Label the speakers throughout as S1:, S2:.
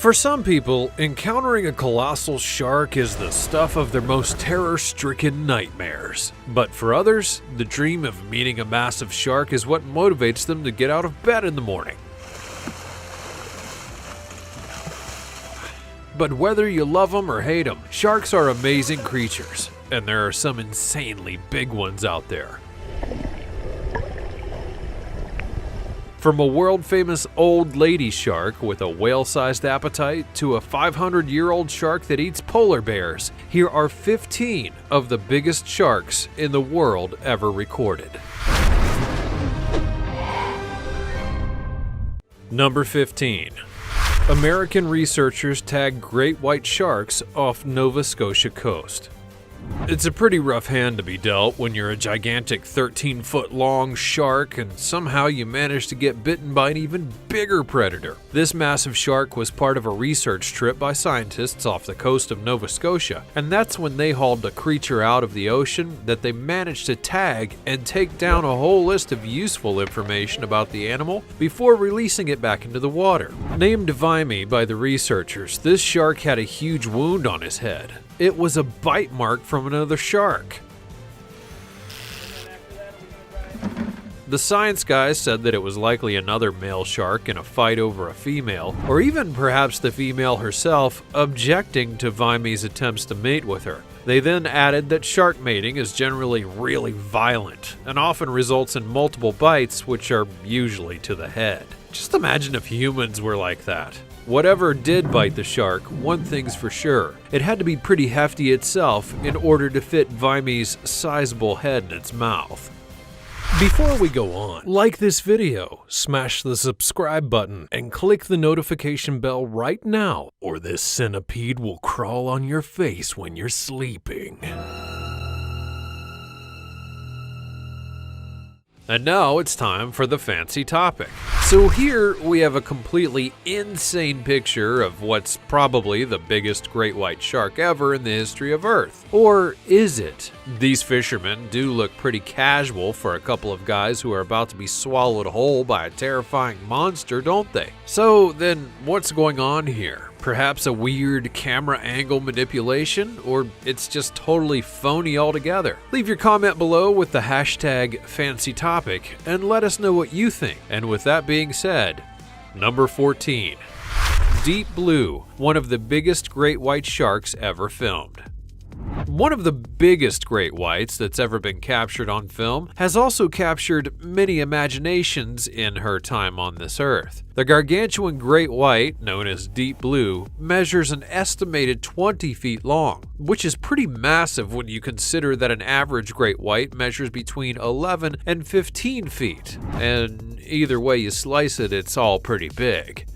S1: For some people, encountering a colossal shark is the stuff of their most terror-stricken nightmares. But for others, the dream of meeting a massive shark is what motivates them to get out of bed in the morning. But whether you love them or hate them, sharks are amazing creatures, and there are some insanely big ones out there. From a world-famous old lady shark with a whale-sized appetite to a 500-year-old shark that eats polar bears, here are 15 of the biggest sharks in the world ever recorded. Number 15. American researchers tag great white sharks off Nova Scotia coast. It's a pretty rough hand to be dealt when you're a gigantic 13-foot-long shark and somehow you manage to get bitten by an even bigger predator. This massive shark was part of a research trip by scientists off the coast of Nova Scotia, and that's when they hauled a creature out of the ocean that they managed to tag and take down a whole list of useful information about the animal before releasing it back into the water. Named Vimy by the researchers, this shark had a huge wound on his head. It was a bite mark from another shark. The science guys said that it was likely another male shark in a fight over a female, or even perhaps the female herself objecting to Vimy's attempts to mate with her. They then added that shark mating is generally really violent and often results in multiple bites, which are usually to the head. Just imagine if humans were like that. Whatever did bite the shark, one thing's for sure. It had to be pretty hefty itself in order to fit Vimy's sizable head in its mouth. Before we go on, like this video, smash the subscribe button, and click the notification bell right now, or this centipede will crawl on your face when you're sleeping. And now it's time for the fancy topic. So here we have a completely insane picture of what's probably the biggest great white shark ever in the history of Earth. Or is it? These fishermen do look pretty casual for a couple of guys who are about to be swallowed whole by a terrifying monster, don't they? So then what's going on here? Perhaps a weird camera angle manipulation, or it's just totally phony altogether? Leave your comment below with the hashtag #FancyTopic and let us know what you think. And with that being said, number 14. Deep Blue, one of the biggest great white sharks ever filmed. One of the biggest great whites that's ever been captured on film has also captured many imaginations in her time on this earth. The gargantuan great white, known as Deep Blue, measures an estimated 20 feet long, which is pretty massive when you consider that an average great white measures between 11 and 15 feet. And either way you slice it, it's all pretty big.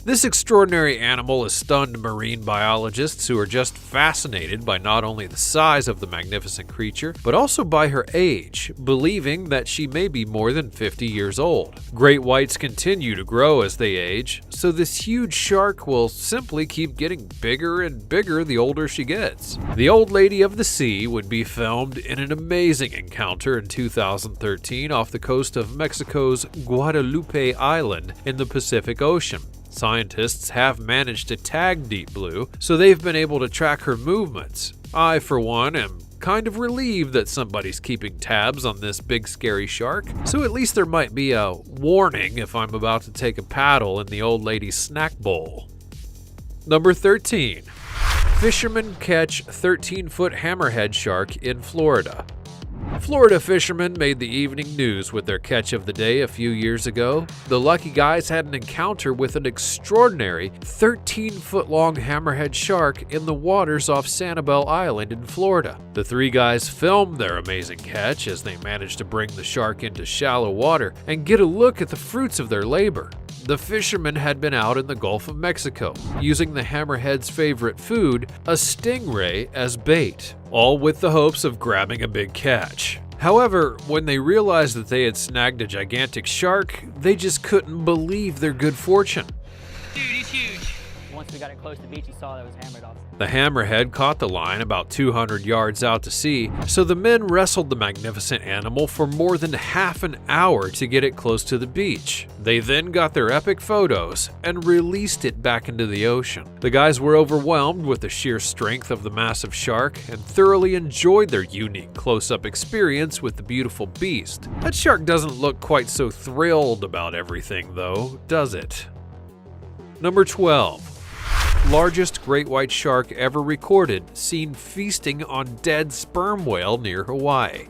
S1: This extraordinary animal has stunned marine biologists who are just fascinated by not only the size of the magnificent creature, but also by her age, believing that she may be more than 50 years old. Great whites continue to grow as they age, so this huge shark will simply keep getting bigger and bigger the older she gets. The Old Lady of the Sea would be filmed in an amazing encounter in 2013 off the coast of Mexico's Guadalupe Island in the Pacific Ocean. Scientists have managed to tag Deep Blue, so they've been able to track her movements. I, for one, am kind of relieved that somebody's keeping tabs on this big scary shark, so at least there might be a warning if I'm about to take a paddle in the old lady's snack bowl. Number 13. Fishermen catch 13-foot hammerhead shark in Florida. Florida fishermen made the evening news with their catch of the day a few years ago. The lucky guys had an encounter with an extraordinary 13-foot-long hammerhead shark in the waters off Sanibel Island in Florida. The three guys filmed their amazing catch as they managed to bring the shark into shallow water and get a look at the fruits of their labor. The fishermen had been out in the Gulf of Mexico, using the hammerhead's favorite food, a stingray, as bait, all with the hopes of grabbing a big catch. However, when they realized that they had snagged a gigantic shark, they just couldn't believe their good fortune.
S2: Dude, he's huge. once we got it close to the beach, he saw that it was hammered off.
S1: The hammerhead caught the line about 200 yards out to sea, so the men wrestled the magnificent animal for more than half an hour to get it close to the beach. They then got their epic photos and released it back into the ocean. The guys were overwhelmed with the sheer strength of the massive shark and thoroughly enjoyed their unique close-up experience with the beautiful beast. That shark doesn't look quite so thrilled about everything though, does it? Number 12. Largest great white shark ever recorded, seen feasting on dead sperm whale near Hawaii.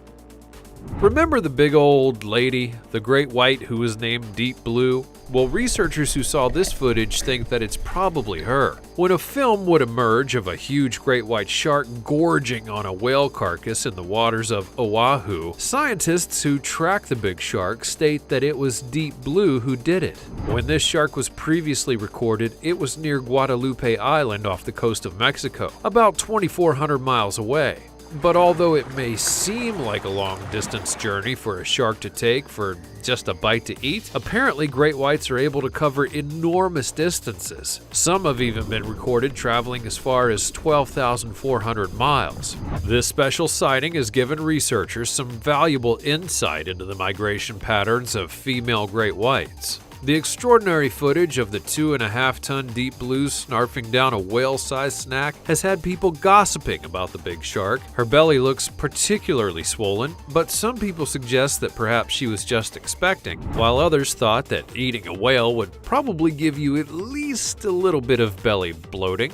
S1: Remember the big old lady, the great white who was named Deep Blue? Well, researchers who saw this footage think that it's probably her. When a film would emerge of a huge great white shark gorging on a whale carcass in the waters of Oahu, scientists who track the big shark state that it was Deep Blue who did it. When this shark was previously recorded, it was near Guadalupe Island off the coast of Mexico, about 2,400 miles away. But although it may seem like a long-distance journey for a shark to take for just a bite to eat, apparently great whites are able to cover enormous distances. Some have even been recorded traveling as far as 12,400 miles. This special sighting has given researchers some valuable insight into the migration patterns of female great whites. The extraordinary footage of the 2.5-ton Deep Blue snarfing down a whale-sized snack has had people gossiping about the big shark. Her belly looks particularly swollen, but some people suggest that perhaps she was just expecting, while others thought that eating a whale would probably give you at least a little bit of belly bloating.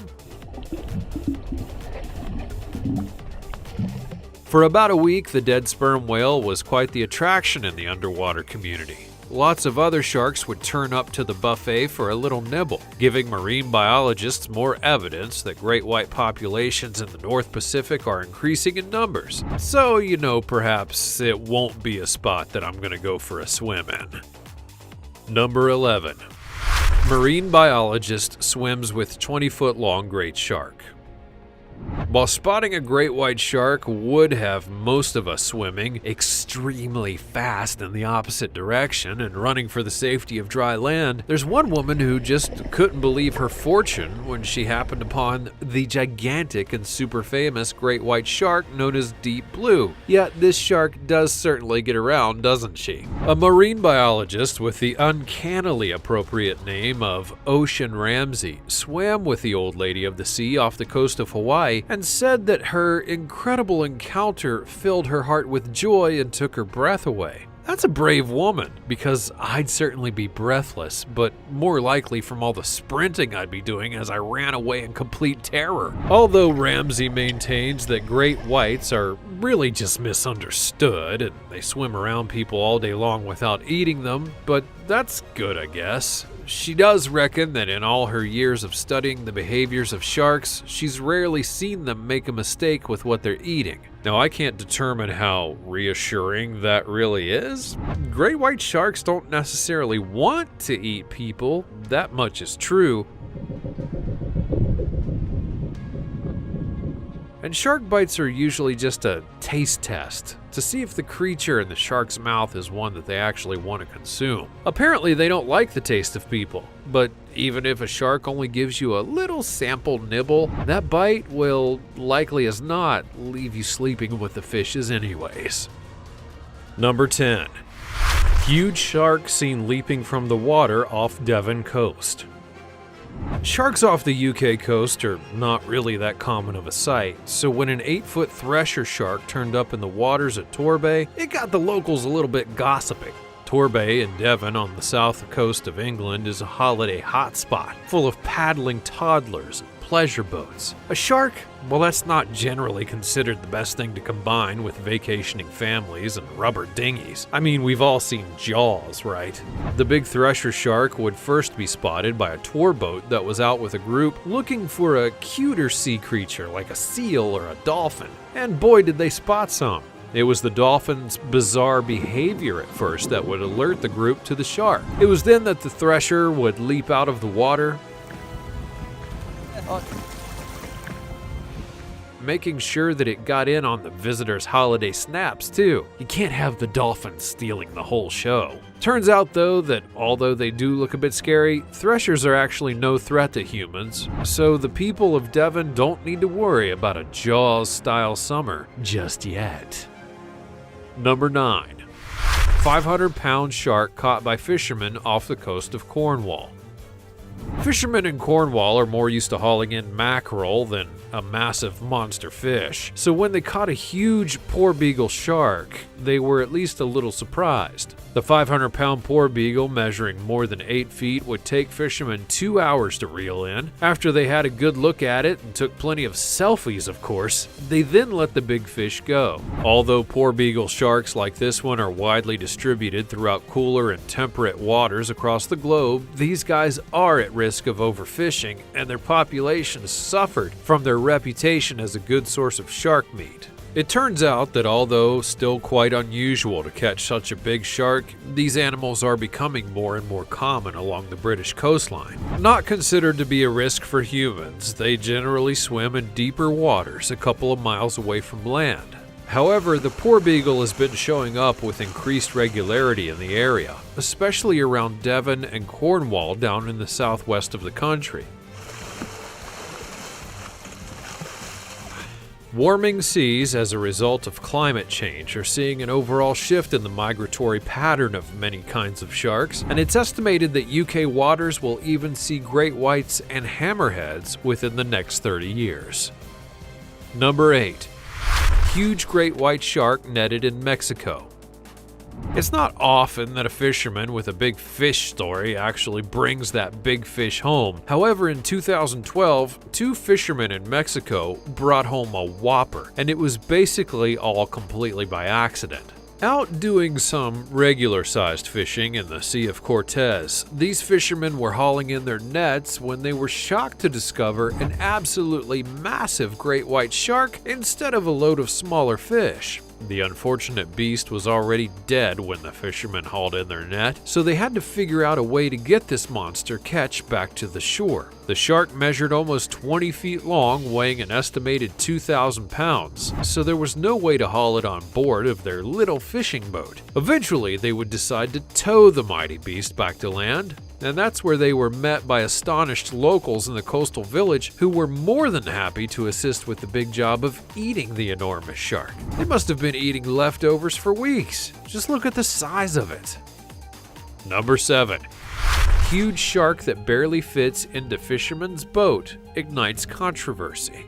S1: For about a week, the dead sperm whale was quite the attraction in the underwater community. Lots of other sharks would turn up to the buffet for a little nibble, giving marine biologists more evidence that great white populations in the North Pacific are increasing in numbers. So, perhaps it won't be a spot that I'm gonna go for a swim in. Number 11. Marine biologist swims with 20-foot-long great shark. While spotting a great white shark would have most of us swimming extremely fast in the opposite direction and running for the safety of dry land, there's one woman who just couldn't believe her fortune when she happened upon the gigantic and super famous great white shark known as Deep Blue. Yet this shark does certainly get around, doesn't she? A marine biologist with the uncannily appropriate name of Ocean Ramsey swam with the old lady of the sea off the coast of Hawaii and said that her incredible encounter filled her heart with joy and took her breath away. That's a brave woman, because I'd certainly be breathless, but more likely from all the sprinting I'd be doing as I ran away in complete terror. Although Ramsey maintains that great whites are really just misunderstood and they swim around people all day long without eating them, but that's good, I guess. She does reckon that in all her years of studying the behaviors of sharks, she's rarely seen them make a mistake with what they're eating. Now, I can't determine how reassuring that really is. Great white sharks don't necessarily want to eat people, that much is true. And shark bites are usually just a taste test to see if the creature in the shark's mouth is one that they actually want to consume. Apparently they don't like the taste of people, but even if a shark only gives you a little sample nibble, that bite will likely as not leave you sleeping with the fishes anyways. Number 10. Huge shark seen leaping from the water off Devon coast. Sharks off the UK coast are not really that common of a sight, so when an 8-foot thresher shark turned up in the waters at Torbay, it got the locals a little bit gossiping. Torbay in Devon on the south coast of England is a holiday hotspot, full of paddling toddlers and pleasure boats. A shark? Well, that's not generally considered the best thing to combine with vacationing families and rubber dinghies. I mean, we've all seen Jaws, right? The big thresher shark would first be spotted by a tour boat that was out with a group looking for a cuter sea creature like a seal or a dolphin. And boy, did they spot some. It was the dolphin's bizarre behavior at first that would alert the group to the shark. It was then that the thresher would leap out of the water, making sure that it got in on the visitors' holiday snaps too. You can't have the dolphins stealing the whole show. Turns out though that although they do look a bit scary, threshers are actually no threat to humans, so the people of Devon don't need to worry about a Jaws-style summer just yet. Number 9. 500-pound shark caught by fishermen off the coast of Cornwall. Fishermen in Cornwall are more used to hauling in mackerel than a massive monster fish, so when they caught a huge porbeagle shark, they were at least a little surprised. The 500-pound porbeagle, measuring more than 8 feet, would take fishermen 2 hours to reel in. After they had a good look at it and took plenty of selfies, of course, they then let the big fish go. Although porbeagle sharks like this one are widely distributed throughout cooler and temperate waters across the globe, these guys are at risk of overfishing, and their populations suffered from their reputation as a good source of shark meat. It turns out that although still quite unusual to catch such a big shark, these animals are becoming more and more common along the British coastline. Not considered to be a risk for humans, they generally swim in deeper waters a couple of miles away from land. However, the porbeagle has been showing up with increased regularity in the area, especially around Devon and Cornwall down in the southwest of the country. Warming seas as a result of climate change are seeing an overall shift in the migratory pattern of many kinds of sharks, and it's estimated that UK waters will even see great whites and hammerheads within the next 30 years. Number 8. Huge great white shark netted in Mexico. It's not often that a fisherman with a big fish story actually brings that big fish home. However, in 2012, 2 fishermen in Mexico brought home a whopper, and it was basically all completely by accident. Out doing some regular-sized fishing in the Sea of Cortez, these fishermen were hauling in their nets when they were shocked to discover an absolutely massive great white shark instead of a load of smaller fish. The unfortunate beast was already dead when the fishermen hauled in their net, so they had to figure out a way to get this monster catch back to the shore. The shark measured almost 20 feet long, weighing an estimated 2,000 pounds, so there was no way to haul it on board of their little fishing boat. Eventually, they would decide to tow the mighty beast back to land, and that's where they were met by astonished locals in the coastal village who were more than happy to assist with the big job of eating the enormous shark. They must have been eating leftovers for weeks. Just look at the size of it. Number 7. Huge shark that barely fits into fisherman's boat ignites controversy.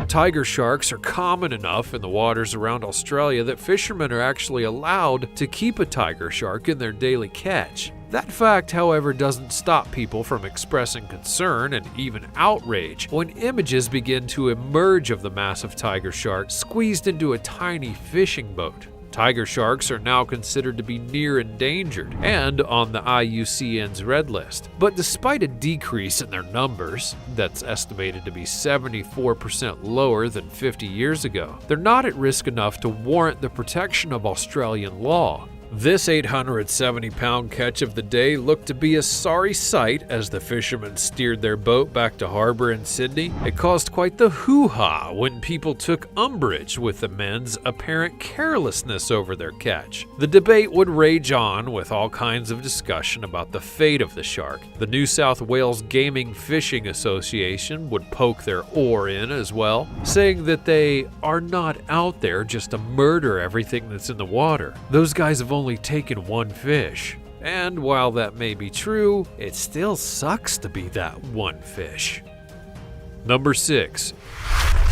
S1: Tiger sharks are common enough in the waters around Australia that fishermen are actually allowed to keep a tiger shark in their daily catch. That fact, however, doesn't stop people from expressing concern and even outrage when images begin to emerge of the massive tiger shark squeezed into a tiny fishing boat. Tiger sharks are now considered to be near endangered and on the IUCN's red list. But despite a decrease in their numbers, that's estimated to be 74% lower than 50 years ago, they're not at risk enough to warrant the protection of Australian law. This 870-pound catch of the day looked to be a sorry sight as the fishermen steered their boat back to harbor in Sydney. It caused quite the hoo-ha when people took umbrage with the men's apparent carelessness over their catch. The debate would rage on with all kinds of discussion about the fate of the shark. The New South Wales Gaming Fishing Association would poke their oar in as well, saying that they are not out there just to murder everything that's in the water. Those guys have only taken one fish. And while that may be true, it still sucks to be that one fish. Number 6.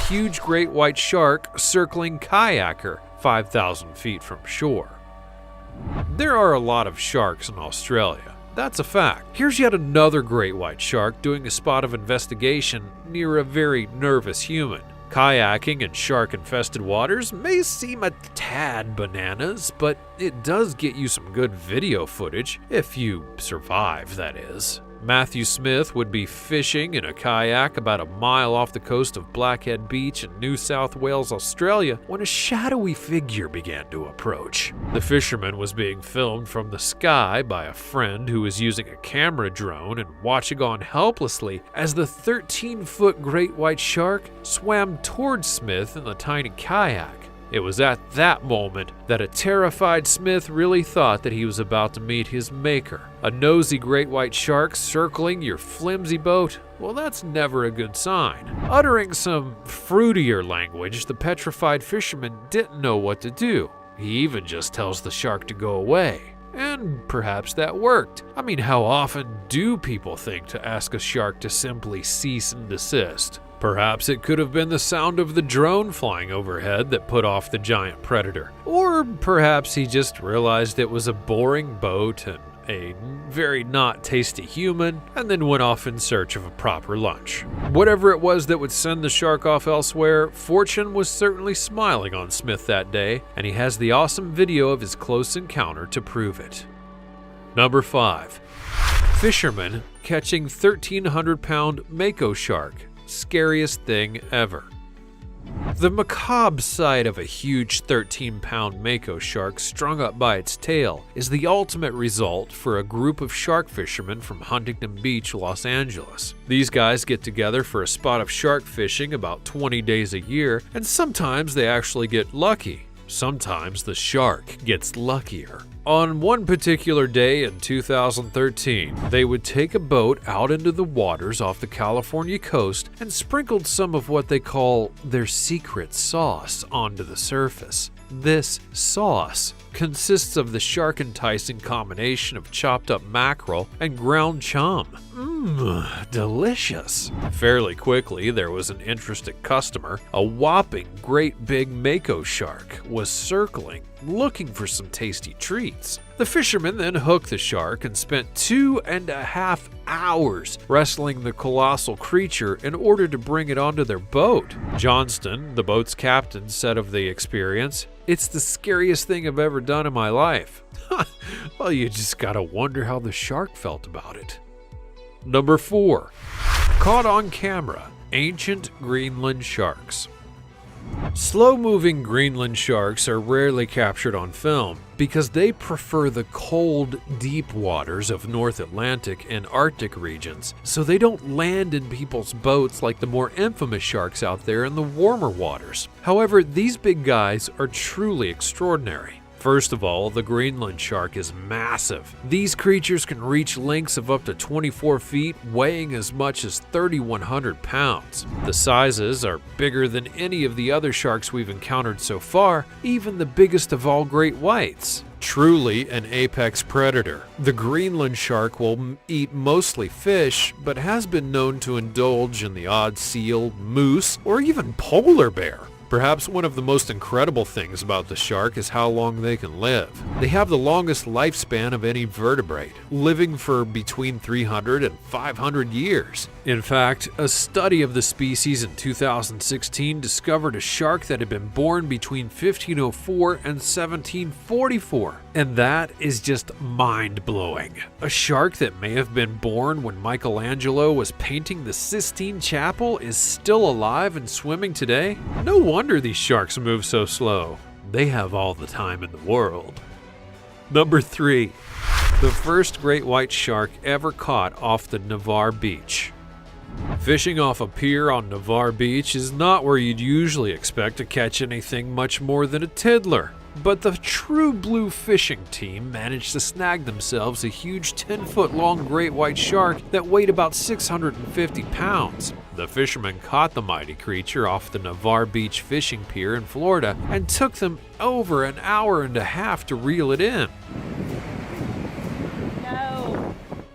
S1: Huge great white shark circling kayaker 5,000 feet from shore. There are a lot of sharks in Australia. That's a fact. Here's yet another great white shark doing a spot of investigation near a very nervous human. Kayaking in shark-infested waters may seem a tad bananas, but it does get you some good video footage, if you survive, that is. Matthew Smith would be fishing in a kayak about a mile off the coast of Blackhead Beach in New South Wales, Australia, when a shadowy figure began to approach. The fisherman was being filmed from the sky by a friend who was using a camera drone and watching on helplessly as the 13-foot great white shark swam towards Smith in the tiny kayak. It was at that moment that a terrified Smith really thought that he was about to meet his maker. A nosy great white shark circling your flimsy boat? Well, that's never a good sign. Uttering some fruitier language, the petrified fisherman didn't know what to do. He even just tells the shark to go away. And perhaps that worked. I mean, how often do people think to ask a shark to simply cease and desist? Perhaps it could have been the sound of the drone flying overhead that put off the giant predator. Or perhaps he just realized it was a boring boat and a very not tasty human, and then went off in search of a proper lunch. Whatever it was that would send the shark off elsewhere, fortune was certainly smiling on Smith that day, and he has the awesome video of his close encounter to prove it. Number 5. Fisherman catching 1,300-pound mako shark. Scariest thing ever. The macabre sight of a huge 13-pound mako shark strung up by its tail is the ultimate result for a group of shark fishermen from Huntington Beach, Los Angeles. These guys get together for a spot of shark fishing about 20 days a year, and sometimes they actually get lucky. Sometimes the shark gets luckier. On one particular day in 2013, they would take a boat out into the waters off the California coast and sprinkled some of what they call their secret sauce onto the surface. This sauce consists of the shark-enticing combination of chopped up mackerel and ground chum. Delicious. Fairly quickly, there was an interested customer. A whopping great big mako shark was circling, looking for some tasty treats. The fishermen then hooked the shark and spent 2.5 hours wrestling the colossal creature in order to bring it onto their boat. Johnston, the boat's captain, said of the experience, "It's the scariest thing I've ever done in my life." Well, you just gotta wonder how the shark felt about it. Number 4. Caught on camera, ancient Greenland sharks. Slow-moving Greenland sharks are rarely captured on film because they prefer the cold, deep waters of North Atlantic and Arctic regions, so they don't land in people's boats like the more infamous sharks out there in the warmer waters. However, these big guys are truly extraordinary. First of all, the Greenland shark is massive. These creatures can reach lengths of up to 24 feet, weighing as much as 3,100 pounds. The sizes are bigger than any of the other sharks we've encountered so far, even the biggest of all great whites. Truly an apex predator. The Greenland shark will eat mostly fish, but has been known to indulge in the odd seal, moose, or even polar bear. Perhaps one of the most incredible things about the shark is how long they can live. They have the longest lifespan of any vertebrate, living for between 300 and 500 years. In fact, a study of the species in 2016 discovered a shark that had been born between 1504 and 1744. And that is just mind-blowing. A shark that may have been born when Michelangelo was painting the Sistine Chapel is still alive and swimming today? No wonder these sharks move so slow. They have all the time in the world. Number 3. The first great white shark ever caught off the Navarre Beach. Fishing off a pier on Navarre Beach is not where you'd usually expect to catch anything much more than a tiddler. But the True Blue fishing team managed to snag themselves a huge 10-foot-long great white shark that weighed about 650 pounds. The fishermen caught the mighty creature off the Navarre Beach fishing pier in Florida and took them over an hour and a half to reel it in.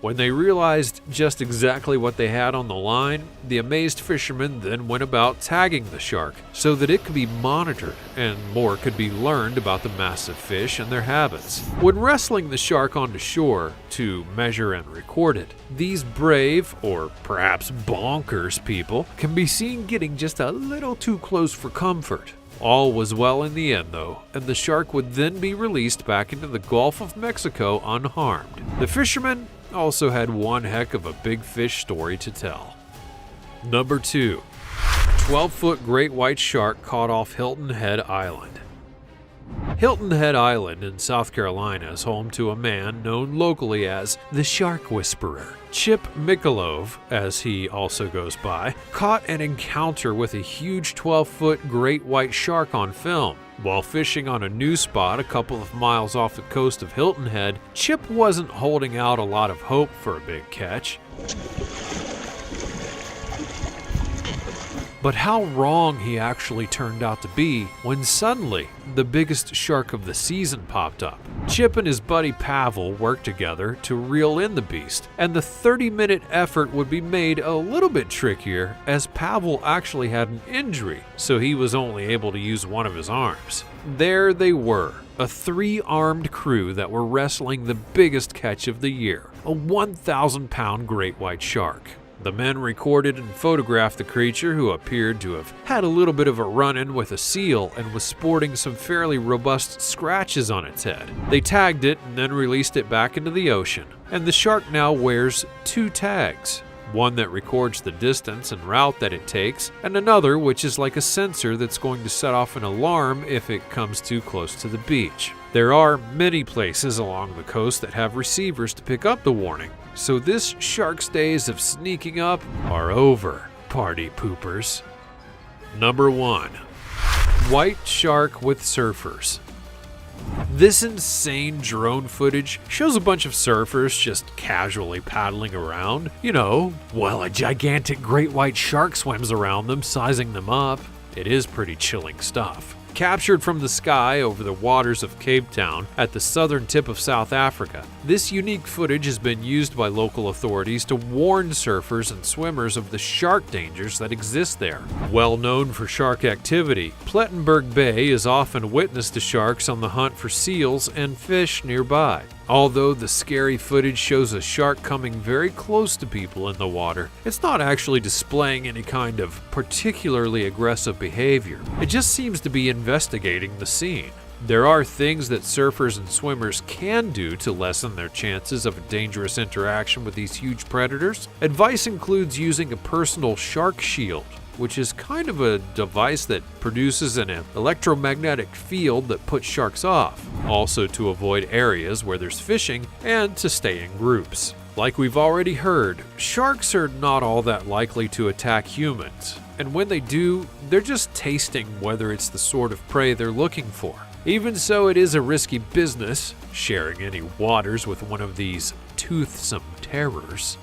S1: When they realized just exactly what they had on the line, the amazed fishermen then went about tagging the shark so that it could be monitored and more could be learned about the massive fish and their habits. When wrestling the shark onto shore to measure and record it, these brave, or perhaps bonkers people can be seen getting just a little too close for comfort. All was well in the end, though, and the shark would then be released back into the Gulf of Mexico unharmed. The fishermen also had one heck of a big fish story to tell. Number 2. 12-foot great white shark caught off Hilton Head Island. Hilton Head Island in South Carolina is home to a man known locally as the Shark Whisperer. Chip Mikulov, as he also goes by, caught an encounter with a huge 12-foot great white shark on film. While fishing on a new spot a couple of miles off the coast of Hilton Head, Chip wasn't holding out a lot of hope for a big catch. But how wrong he actually turned out to be when suddenly the biggest shark of the season popped up. Chip and his buddy Pavel worked together to reel in the beast, and the 30-minute effort would be made a little bit trickier as Pavel actually had an injury, so he was only able to use one of his arms. There they were, a 3-armed crew that were wrestling the biggest catch of the year, a 1,000-pound great white shark. The men recorded and photographed the creature, who appeared to have had a little bit of a run-in with a seal and was sporting some fairly robust scratches on its head. They tagged it and then released it back into the ocean, and the shark now wears 2 tags. One that records the distance and route that it takes, and another which is like a sensor that's going to set off an alarm if it comes too close to the beach. There are many places along the coast that have receivers to pick up the warning, so this shark's days of sneaking up are over, party poopers. Number 1. White shark with surfers. This insane drone footage shows a bunch of surfers just casually paddling around, while a gigantic great white shark swims around them, sizing them up. It is pretty chilling stuff. Captured from the sky over the waters of Cape Town at the southern tip of South Africa, this unique footage has been used by local authorities to warn surfers and swimmers of the shark dangers that exist there. Well known for shark activity, Plettenberg Bay is often witness to sharks on the hunt for seals and fish nearby. Although the scary footage shows a shark coming very close to people in the water, it's not actually displaying any kind of particularly aggressive behavior. It just seems to be investigating the scene. There are things that surfers and swimmers can do to lessen their chances of a dangerous interaction with these huge predators. Advice includes using a personal shark shield, which is kind of a device that produces an electromagnetic field that puts sharks off. Also to avoid areas where there's fishing and to stay in groups. Like we've already heard, sharks are not all that likely to attack humans, and when they do, they're just tasting whether it's the sort of prey they're looking for. Even so, it is a risky business, sharing any waters with one of these toothsome terrors.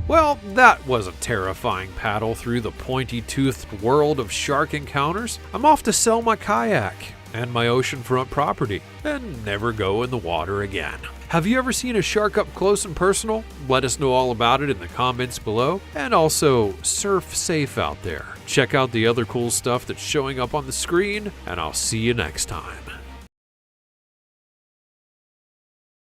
S1: Well, that was a terrifying paddle through the pointy-toothed world of shark encounters. I'm off to sell my kayak and my oceanfront property and never go in the water again. Have you ever seen a shark up close and personal? Let us know all about it in the comments below. And also, surf safe out there. Check out the other cool stuff that's showing up on the screen, and I'll see you next time.